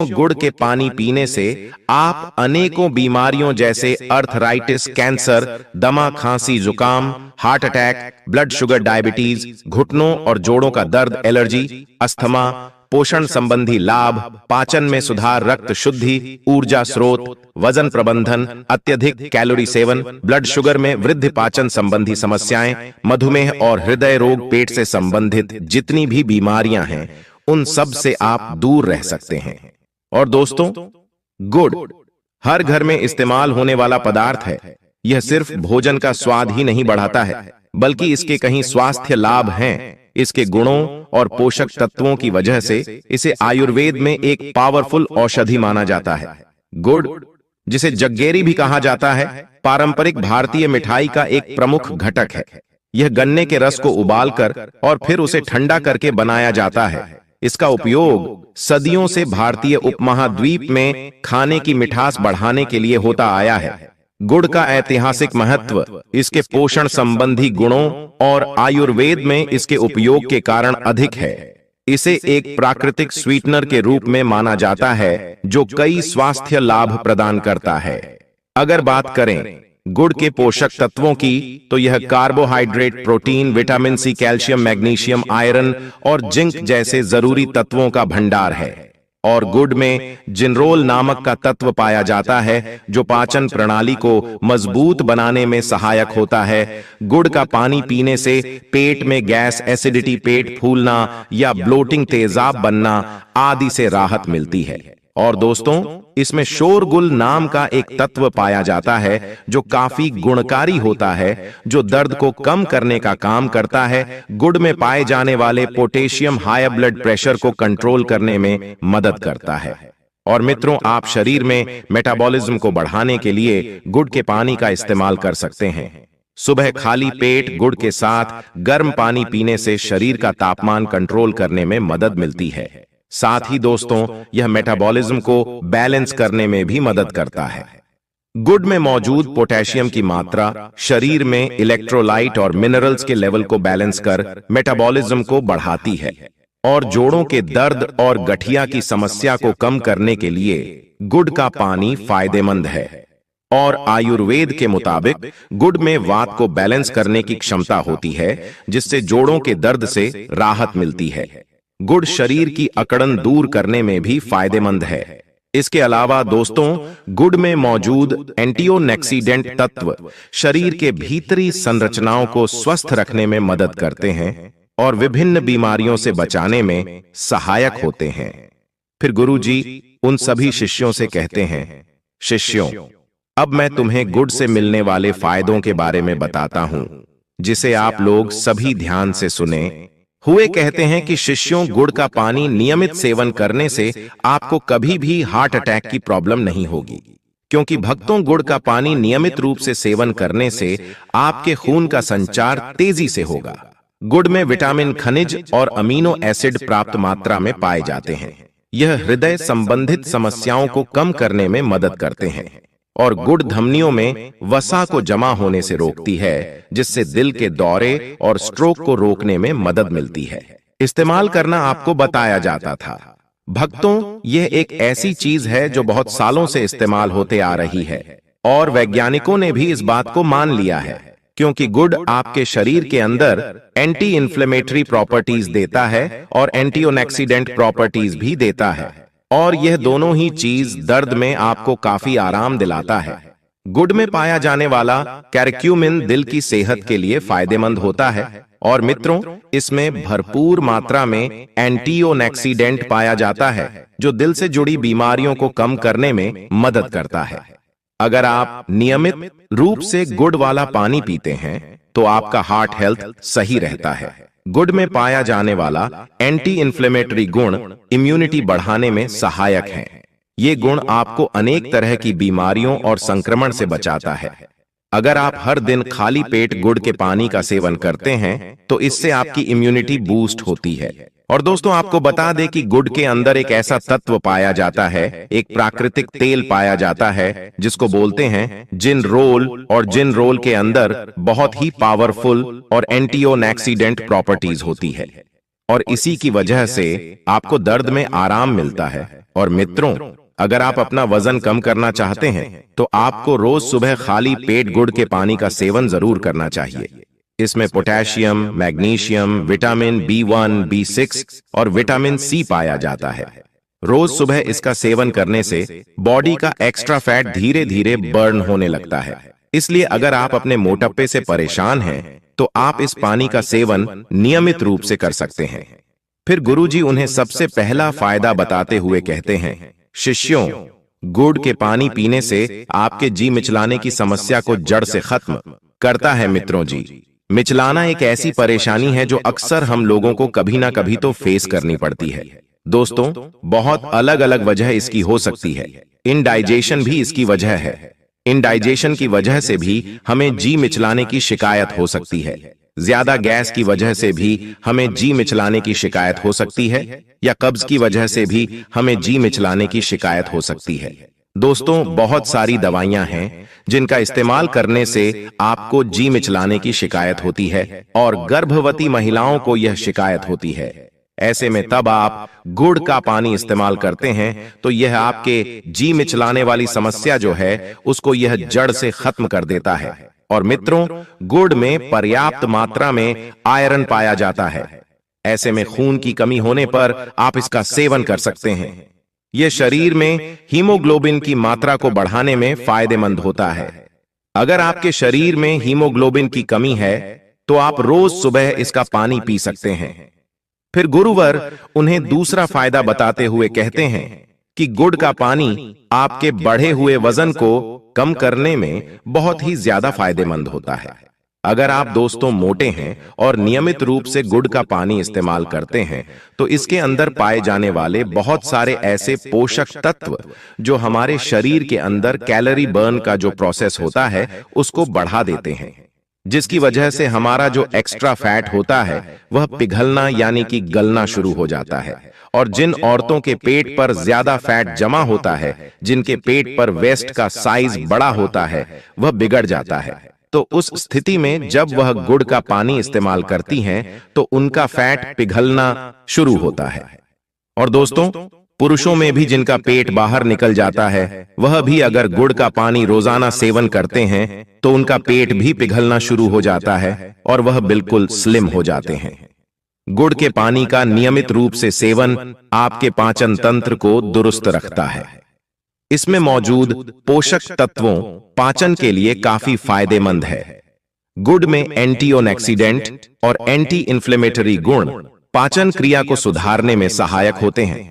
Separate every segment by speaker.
Speaker 1: गुड़ के पानी पीने से आप अनेकों बीमारियों जैसे अर्थराइटिस, कैंसर, दमा, खांसी, जुकाम, heart attack, blood sugar, diabetes, घुटनों और जोड़ों का दर्द, एलर्जी, अस्थमा, पोषण संबंधी लाभ, पाचन में सुधार, रक्त शुद्धि, ऊर्जा स्रोत, वजन प्रबंधन, अत्यधिक कैलोरी सेवन, ब्लड शुगर में वृद्धि, पाचन संबंधी समस्याएं, मधुमेह और हृदय रोग, पेट से संबंधित जितनी भी बीमारियां हैं उन सब से आप दूर रह सकते हैं। और दोस्तों, गुड़ हर घर में इस्तेमाल होने वाला पदार्थ है। यह सिर्फ भोजन का स्वाद ही नहीं बढ़ाता है, बल्कि इसके कई स्वास्थ्य लाभ हैं। इसके गुणों और पोषक तत्वों की वजह से इसे आयुर्वेद में एक पावरफुल औषधि माना जाता है। गुड़, जिसे जग्गेरी भी कहा जाता है, पारंपरिक भारतीय मिठाई का एक प्रमुख घटक है। यह गन्ने के रस को उबालकर और फिर उसे ठंडा करके बनाया जाता है। इसका उपयोग सदियों से भारतीय उपमहाद्वीप में खाने की मिठास बढ़ाने के लिए होता आया है। गुड़ का ऐतिहासिक महत्व इसके पोषण संबंधी गुणों और आयुर्वेद में इसके उपयोग के कारण अधिक है। इसे एक प्राकृतिक स्वीटनर के रूप में माना जाता है जो कई स्वास्थ्य लाभ प्रदान करता है। अगर बात करें गुड़ के पोषक तत्वों की, तो यह carbohydrate, protein, vitamin C, calcium, magnesium, iron और जिंक जैसे जरूरी तत्वों का भंडार है। और गुड़ में जिनरोल नामक का तत्व पाया जाता है जो पाचन प्रणाली को मजबूत बनाने में सहायक होता है। गुड़ का पानी पीने से पेट में गैस, एसिडिटी, पेट फूलना या ब्लोटिंग, तेजाब बनना आदि से राहत मिलती है। और दोस्तों, इसमें शोरगुल नाम का एक तत्व पाया जाता है जो काफी गुणकारी होता है, जो दर्द को कम करने का काम करता है। गुड़ में पाए जाने वाले पोटेशियम हाई ब्लड प्रेशर को कंट्रोल करने में मदद करता है। और मित्रों, आप शरीर में मेटाबॉलिज्म को बढ़ाने के लिए गुड़ के पानी का इस्तेमाल कर सकते हैं। सुबह खाली पेट गुड़ के साथ गर्म पानी पीने से शरीर का तापमान कंट्रोल करने में मदद मिलती है। साथ ही दोस्तों, यह मेटाबॉलिज्म को बैलेंस करने में भी मदद करता है। गुड़ में मौजूद पोटेशियम की मात्रा शरीर में इलेक्ट्रोलाइट और मिनरल्स के लेवल को बैलेंस कर मेटाबॉलिज्म को बढ़ाती है और जोड़ों के दर्द और गठिया की समस्या को कम करने के लिए गुड़ का पानी फायदेमंद है। और आयुर्वेद के मुताबिक गुड़ में वात को बैलेंस करने की क्षमता होती है, जिससे जोड़ों के दर्द से राहत मिलती है। गुड़ शरीर की अकड़न दूर करने में भी फायदेमंद है। इसके अलावा दोस्तों, गुड़ में मौजूद एंटीओक्सीडेंट तत्व शरीर के भीतरी संरचनाओं को स्वस्थ रखने में मदद करते हैं और विभिन्न बीमारियों से बचाने में सहायक होते हैं। फिर गुरुजी उन सभी शिष्यों से कहते हैं, शिष्यों, अब मैं तुम्हें गुड़ से मिलने वाले फायदों के बारे में बताता हूं, जिसे आप लोग सभी ध्यान से सुने। हुए कहते हैं कि शिष्यों, गुड़ का पानी नियमित सेवन करने से आपको कभी भी हार्ट अटैक की प्रॉब्लम नहीं होगी, क्योंकि भक्तों, गुड़ का पानी नियमित रूप से सेवन करने से आपके खून का संचार तेजी से होगा। गुड़ में विटामिन, खनिज और अमीनो एसिड प्राप्त मात्रा में पाए जाते हैं। यह हृदय संबंधित समस्याओं को कम करने में मदद करते हैं और गुड़ धमनियों में वसा को जमा होने से रोकती है, जिससे दिल के दौरे और स्ट्रोक को रोकने में मदद मिलती है। इस्तेमाल करना आपको बताया जाता था। भक्तों, यह एक ऐसी चीज है जो बहुत सालों से इस्तेमाल होते आ रही है और वैज्ञानिकों ने भी इस बात को मान लिया है, क्योंकि गुड़ आपके शरीर के अंदर एंटी इन्फ्लेमेटरी प्रॉपर्टीज देता है और एंटीऑक्सीडेंट प्रॉपर्टीज भी देता है। और यह दोनों ही चीज दर्द में आपको काफी आराम दिलाता है। गुड़ में पाया जाने वाला कैरक्यूमिन दिल की सेहत के लिए फायदेमंद होता है। और मित्रों, इसमें भरपूर मात्रा में एंटीऑक्सीडेंट पाया जाता है, जो दिल से जुड़ी बीमारियों को कम करने में मदद करता है। अगर आप नियमित रूप से गुड़ वाला पानी पीते हैं, तो आपका हार्ट हेल्थ सही रहता है। गुड़ में पाया जाने वाला एंटी इन्फ्लेमेटरी गुण इम्यूनिटी बढ़ाने में सहायक है। ये गुण आपको अनेक तरह की बीमारियों और संक्रमण से बचाता है। अगर आप हर दिन खाली पेट गुड़ के पानी का सेवन करते हैं, तो इससे आपकी इम्यूनिटी बूस्ट होती है। और दोस्तों, आपको बता दें कि गुड़ के अंदर एक ऐसा तत्व पाया जाता है, एक प्राकृतिक तेल पाया जाता है, जिसको बोलते हैं जिनरोल। और जिनरोल के अंदर बहुत ही पावरफुल और एंटीऑक्सीडेंट प्रॉपर्टीज होती है। और इसी की वजह से आपको दर्द में आराम मिलता है। और मित्रों, अगर आप अपना वजन कम करना चाहते हैं तो आपको रोज सुबह खाली पेट गुड़ के पानी का सेवन जरूर करना चाहिए। इसमें potassium, magnesium, vitamin B1, B6 और विटामिन C पाया जाता है। रोज सुबह इसका सेवन करने से बॉडी का एक्स्ट्रा फैट धीरे धीरे बर्न होने लगता है। इसलिए अगर आप अपने मोटापे से परेशान हैं तो आप इस पानी का सेवन नियमित रूप से कर सकते हैं। फिर गुरुजी उन्हें सबसे पहला फायदा बताते हुए कहते हैं, शिष्यों, गुड़ के पानी पीने से आपके जी मिचलाने की समस्या को जड़ से खत्म करता है। मित्रों जी, मिचलाना एक ऐसी परेशानी है जो अक्सर हम लोगों को कभी ना कभी तो फेस करनी पड़ती है। दोस्तों, बहुत अलग अलग वजह इसकी हो सकती है। इनडाइजेशन भी इसकी वजह है। इनडाइजेशन की वजह से भी हमें जी मिचलाने की शिकायत हो सकती है। ज्यादा गैस की वजह से भी हमें जी मिचलाने की शिकायत हो सकती है, या कब्ज की वजह से भी हमें जी मिचलाने की शिकायत हो सकती है। दोस्तों, बहुत सारी दवाइयां हैं जिनका इस्तेमाल करने से आपको जी मिचलाने की शिकायत होती है, और गर्भवती महिलाओं को यह शिकायत होती है। ऐसे में तब आप गुड़ का पानी इस्तेमाल करते हैं तो यह आपके जी मिचलाने वाली समस्या जो है उसको यह जड़ से खत्म कर देता है। और मित्रों, गुड़ में पर्याप्त मात्रा में आयरन पाया जाता है। ऐसे में खून की कमी होने पर आप इसका सेवन कर सकते हैं। यह शरीर में हीमोग्लोबिन की मात्रा को बढ़ाने में फायदेमंद होता है। अगर आपके शरीर में हीमोग्लोबिन की कमी है तो आप रोज सुबह इसका पानी पी सकते हैं। फिर गुरुवर उन्हें दूसरा फायदा बताते हुए कहते हैं कि गुड़ का पानी आपके बढ़े हुए वजन को कम करने में बहुत ही ज्यादा फायदेमंद होता है। अगर आप दोस्तों मोटे हैं और नियमित रूप से गुड़ का पानी इस्तेमाल करते हैं तो इसके अंदर पाए जाने वाले बहुत सारे ऐसे पोषक तत्व जो हमारे शरीर के अंदर कैलोरी बर्न का जो प्रोसेस होता है उसको बढ़ा देते हैं, जिसकी वजह से हमारा जो एक्स्ट्रा फैट होता है वह पिघलना यानी कि गलना शुरू हो जाता है। और जिन औरतों के पेट पर ज्यादा फैट जमा होता है, जिनके पेट पर वेस्ट का साइज बड़ा होता है, वह बिगड़ जाता है। तो उस स्थिति में जब वह गुड़ का पानी इस्तेमाल करती हैं तो उनका फैट पिघलना शुरू होता है। और दोस्तों, पुरुषों में भी जिनका पेट बाहर निकल जाता है, वह भी अगर गुड़ का पानी रोजाना सेवन करते हैं तो उनका पेट भी पिघलना शुरू हो जाता है और वह बिल्कुल स्लिम हो जाते हैं। गुड़ के पानी का नियमित रूप से सेवन आपके पाचन तंत्र को दुरुस्त रखता है। इसमें मौजूद पोषक तत्वों पाचन के लिए काफी फायदेमंद है। गुड़ में एंटीऑक्सीडेंट और एंटी इंफ्लेमेटरी गुण पाचन क्रिया को सुधारने में सहायक होते हैं।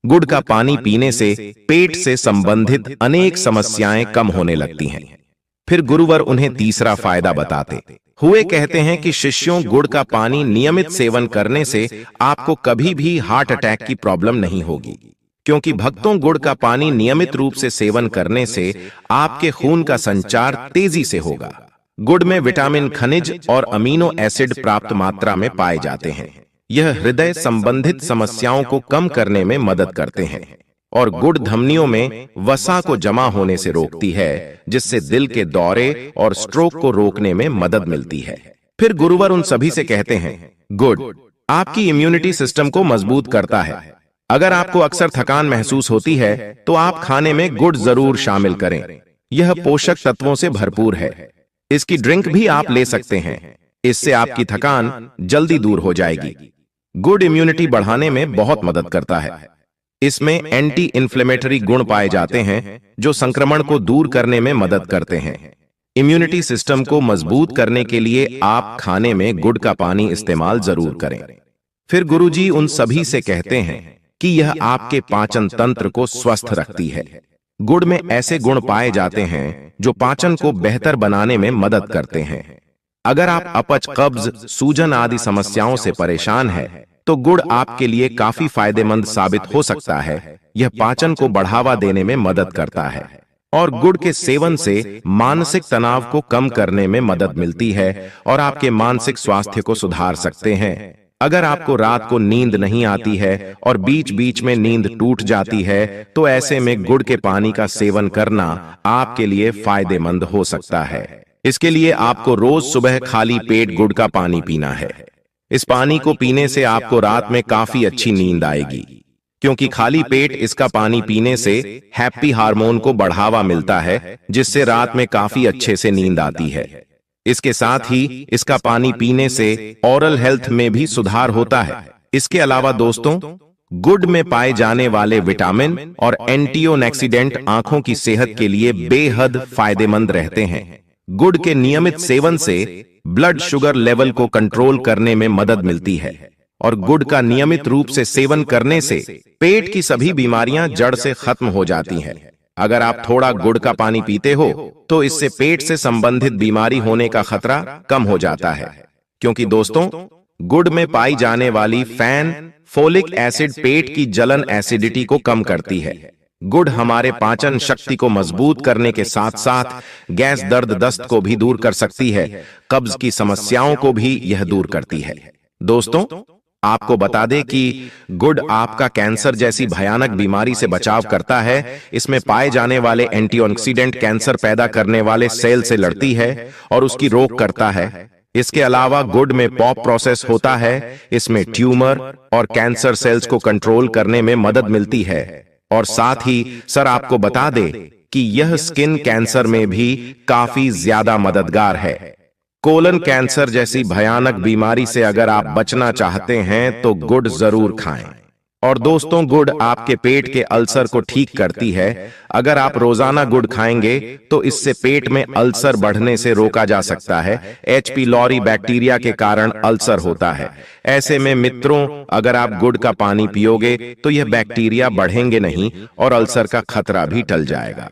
Speaker 1: गुड़ का पानी पीने से पेट से संबंधित अनेक समस्याएं कम होने लगती हैं। फिर गुरुवर उन्हें तीसरा फायदा बताते हुए कहते हैं कि शिष्यों, गुड़ का पानी नियमित सेवन करने से आपको कभी भी हार्ट अटैक की प्रॉब्लम नहीं होगी, क्योंकि भक्तों, गुड़ का पानी नियमित रूप से सेवन करने से आपके खून का संचार तेजी से होगा। गुड़ में विटामिन, खनिज और अमीनो एसिड प्राप्त मात्रा में पाए जाते हैं। यह हृदय संबंधित समस्याओं को कम करने में मदद करते हैं और गुड़ धमनियों में वसा को जमा होने से रोकती है, जिससे दिल के दौरे और स्ट्रोक को रोकने में मदद मिलती है। फिर गुरुवर उन सभी से कहते हैं, गुड़ आपकी इम्यूनिटी सिस्टम को मजबूत करता है। अगर आपको अक्सर थकान महसूस होती है तो आप खाने में गुड़ जरूर शामिल करें। यह पोषक तत्वों से भरपूर है। इसकी ड्रिंक भी आप ले सकते हैं। इससे आपकी थकान जल्दी दूर हो जाएगी। गुड़ इम्यूनिटी बढ़ाने में बहुत मदद करता है। इसमें एंटी इंफ्लेमेटरी गुण पाए जाते हैं जो संक्रमण को दूर करने में मदद करते हैं। इम्यूनिटी सिस्टम को मजबूत करने के लिए आप खाने में गुड़ का पानी इस्तेमाल जरूर करें। फिर गुरुजी उन सभी से कहते हैं कि यह आपके पाचन तंत्र को स्वस्थ रखती है। गुड़ में ऐसे गुण पाए जाते हैं जो पाचन को बेहतर बनाने में मदद करते हैं। अगर आप अपच, कब्ज, सूजन आदि समस्याओं से परेशान हैं, तो गुड़ आपके लिए काफी फायदेमंद साबित हो सकता है। यह पाचन को बढ़ावा देने में मदद करता है और गुड़ के सेवन से मानसिक तनाव को कम करने में मदद मिलती है और आपके मानसिक स्वास्थ्य को सुधार सकते हैं। अगर आपको रात को नींद नहीं आती है और बीच बीच में नींद टूट जाती है, तो ऐसे में गुड़ के पानी का सेवन करना आपके लिए फायदेमंद हो सकता है। इसके लिए आपको रोज सुबह खाली पेट गुड़ का पानी पीना है। इस पानी को पीने से आपको रात में काफी अच्छी नींद आएगी, क्योंकि खाली पेट इसका पानी पीने से हैप्पी हार्मोन को बढ़ावा मिलता है, जिससे रात में काफी अच्छे से नींद आती है। इसके साथ ही इसका पानी पीने से ओरल हेल्थ में भी सुधार होता है। इसके अलावा दोस्तों, गुड़ में पाए जाने वाले विटामिन और एंटीऑक्सीडेंट आंखों की सेहत के लिए बेहद फायदेमंद रहते हैं। गुड़ के नियमित सेवन से ब्लड शुगर लेवल को कंट्रोल करने में मदद मिलती है और गुड़ का नियमित रूप से सेवन करने से पेट की सभी बीमारियां जड़ से खत्म हो जाती हैं। अगर आप थोड़ा गुड़ का पानी पीते हो तो इससे पेट से संबंधित बीमारी होने का खतरा कम हो जाता है, क्योंकि दोस्तों, गुड़ में पाई जाने वाली फोलिक एसिड पेट की जलन एसिडिटी को कम करती है। गुड़ हमारे पाचन शक्ति को मजबूत करने के साथ साथ गैस, दर्द, दस्त को भी दूर कर सकती है। कब्ज की समस्याओं को भी यह दूर करती है। दोस्तों, आपको बता दें कि गुड़ आपका कैंसर जैसी भयानक बीमारी से बचाव करता है। इसमें पाए जाने वाले एंटीऑक्सीडेंट कैंसर पैदा करने वाले सेल से लड़ती है और उसकी रोक करता है। इसके अलावा गुड़ में पॉप प्रोसेस होता है। इसमें ट्यूमर और कैंसर सेल्स को कंट्रोल करने में मदद मिलती है। और साथ ही सर आपको बता दें कि यह स्किन कैंसर में भी काफी ज्यादा मददगार है। कोलन कैंसर जैसी भयानक बीमारी से अगर आप बचना चाहते हैं तो गुड़ जरूर खाएं। और दोस्तों, गुड़ आपके पेट के अल्सर को ठीक करती है। अगर आप रोजाना गुड़ खाएंगे तो इससे पेट में अल्सर बढ़ने से रोका जा सकता है। H. pylori बैक्टीरिया के कारण अल्सर होता है। ऐसे में मित्रों, अगर आप गुड़ का पानी पियोगे तो यह बैक्टीरिया बढ़ेंगे नहीं और अल्सर का खतरा भी टल जाएगा।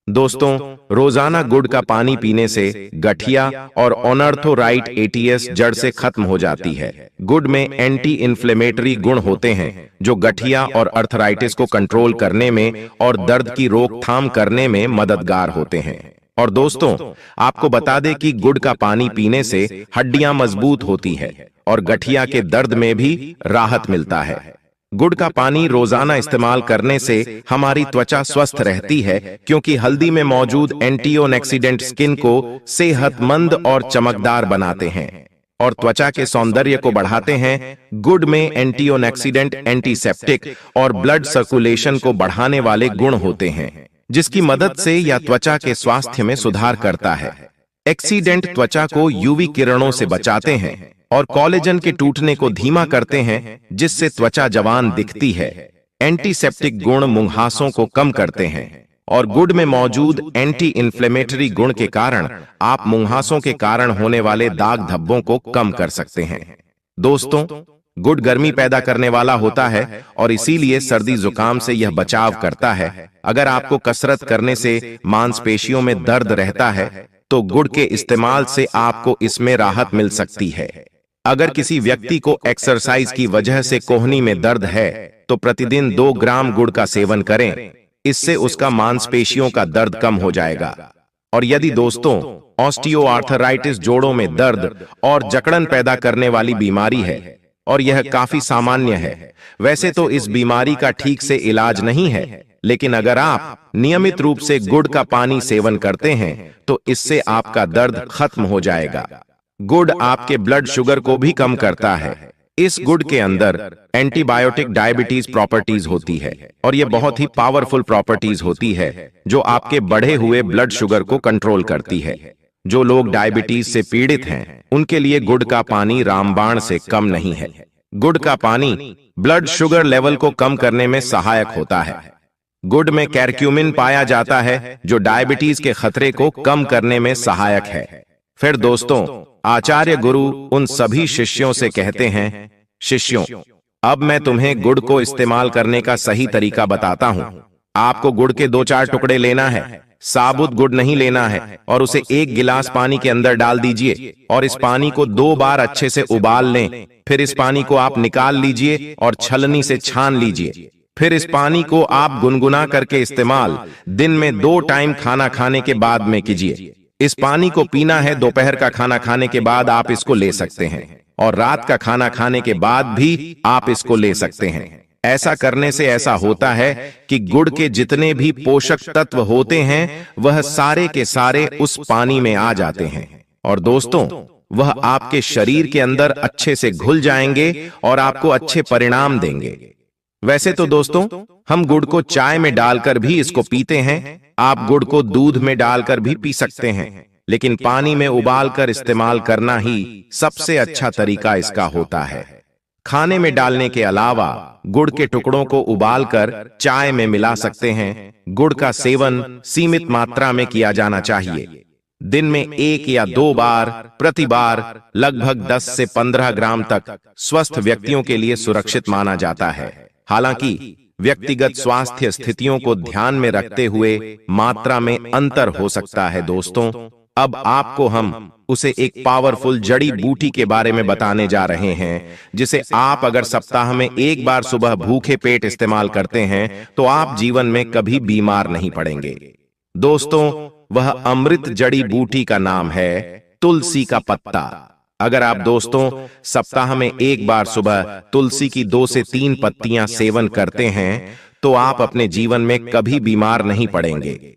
Speaker 1: दोस्तों, रोजाना गुड़ का पानी पीने से गठिया और ऑनर्थोराइट ATS जड़ से खत्म हो जाती है। गुड़ में एंटी इन्फ्लेमेटरी गुण होते हैं जो गठिया और अर्थराइटिस को कंट्रोल करने में और दर्द की रोकथाम करने में मददगार होते हैं। और दोस्तों, आपको बता दें कि गुड़ का पानी पीने से हड्डियां मजबूत होती है और गठिया के दर्द में भी राहत मिलता है। गुड़ का पानी रोजाना इस्तेमाल करने से हमारी त्वचा स्वस्थ रहती है, क्योंकि हल्दी में मौजूद एंटीऑक्सीडेंट स्किन को सेहतमंद और चमकदार बनाते हैं और त्वचा के सौंदर्य को बढ़ाते हैं। गुड़ में एंटीऑक्सीडेंट, एंटीसेप्टिक और ब्लड सर्कुलेशन को बढ़ाने वाले गुण होते हैं, जिसकी मदद से यह त्वचा के स्वास्थ्य में सुधार करता है। एक्सीडेंट त्वचा को यूवी किरणों से बचाते हैं और कोलेजन के टूटने को धीमा करते हैं, जिससे त्वचा जवान दिखती है। एंटीसेप्टिक गुण मुंहासों को कम करते हैं और गुड़ में मौजूद एंटी इन्फ्लेमेटरी गुण के कारण आप मुंहासों के कारण होने वाले दाग धब्बों को कम कर सकते हैं। दोस्तों, गुड़ गर्मी पैदा करने वाला होता है और इसीलिए सर्दी जुकाम से यह बचाव करता है। अगर आपको कसरत करने से मांसपेशियों में दर्द रहता है तो गुड़ के इस्तेमाल से आपको इसमें राहत मिल सकती है। अगर किसी व्यक्ति को एक्सरसाइज की वजह से कोहनी में दर्द है तो प्रतिदिन 2 ग्राम गुड़ का सेवन करें। इससे उसका मांसपेशियों का दर्द कम हो जाएगा। और यदि दोस्तों, ऑस्टियोआर्थराइटिस जोड़ों में दर्द और जकड़न पैदा करने वाली बीमारी है और यह काफी सामान्य है, वैसे तो इस बीमारी का ठीक से इलाज नहीं है, लेकिन अगर आप नियमित रूप से गुड़ का पानी सेवन करते हैं तो इससे आपका दर्द खत्म हो जाएगा। गुड़ आपके ब्लड शुगर को भी कम करता है। इस गुड़ के अंदर एंटीबायोटिक डायबिटीज प्रॉपर्टीज होती है और यह बहुत ही पावरफुल प्रॉपर्टीज होती है जो आपके बढ़े हुए ब्लड शुगर को कंट्रोल करती है। जो लोग डायबिटीज से पीड़ित हैं, उनके लिए गुड़ का पानी रामबाण से कम नहीं है। गुड़ का पानी ब्लड शुगर लेवल को कम करने में सहायक होता है। गुड़ में कैरक्यूमिन पाया जाता है जो डायबिटीज के खतरे को कम करने में सहायक है। फिर दोस्तों, आचार्य गुरु उन सभी शिष्यों से कहते हैं, शिष्यों, अब मैं तुम्हें गुड़ को इस्तेमाल करने का सही तरीका बताता हूं। आपको गुड़ के 2-4 टुकड़े लेना है, साबुत गुड़ नहीं लेना है, और उसे 1 गिलास पानी के अंदर डाल दीजिए और इस पानी को 2 बार अच्छे से उबाल लें। फिर इस पानी को आप निकाल लीजिए और छलनी से छान लीजिए। फिर इस पानी को आप गुनगुना करके इस्तेमाल दिन में 2 टाइम खाना खाने के बाद में कीजिए। इस पानी को पीना है दोपहर का खाना खाने के बाद आप इसको ले सकते हैं और रात का खाना खाने के बाद भी आप इसको ले सकते हैं। ऐसा करने से ऐसा होता है कि गुड़ के जितने भी पोषक तत्व होते हैं वह सारे के सारे उस पानी में आ जाते हैं। और दोस्तों, वह आपके शरीर के अंदर अच्छे से घुल जाएंगे और आपको अच्छे परिणाम देंगे। वैसे तो दोस्तों, हम गुड़ को चाय में डालकर भी इसको पीते हैं। आप गुड़ को दूध में डालकर भी पी सकते हैं, लेकिन पानी में उबालकर इस्तेमाल करना ही सबसे अच्छा तरीका इसका होता है। खाने में डालने के अलावा गुड़ के टुकड़ों को उबालकर चाय में मिला सकते हैं। गुड़ का सेवन सीमित मात्रा में किया जाना चाहिए। दिन में 1 या 2 बार प्रति बार लगभग 10 से 15 ग्राम तक स्वस्थ व्यक्तियों के लिए सुरक्षित माना जाता है। हालांकि व्यक्तिगत स्वास्थ्य स्थितियों को ध्यान में रखते हुए मात्रा में अंतर हो सकता है। दोस्तों, अब आपको हम उसे एक पावरफुल जड़ी बूटी के बारे में बताने जा रहे हैं, जिसे आप अगर सप्ताह में 1 बार सुबह भूखे पेट इस्तेमाल करते हैं तो आप जीवन में कभी बीमार नहीं पड़ेंगे। दोस्तों, वह अमृत जड़ी बूटी का नाम है तुलसी का पत्ता। अगर आप दोस्तों सप्ताह में 1 बार सुबह तुलसी की 2 से 3 पत्तियां सेवन करते हैं तो आप अपने जीवन में कभी बीमार नहीं पड़ेंगे।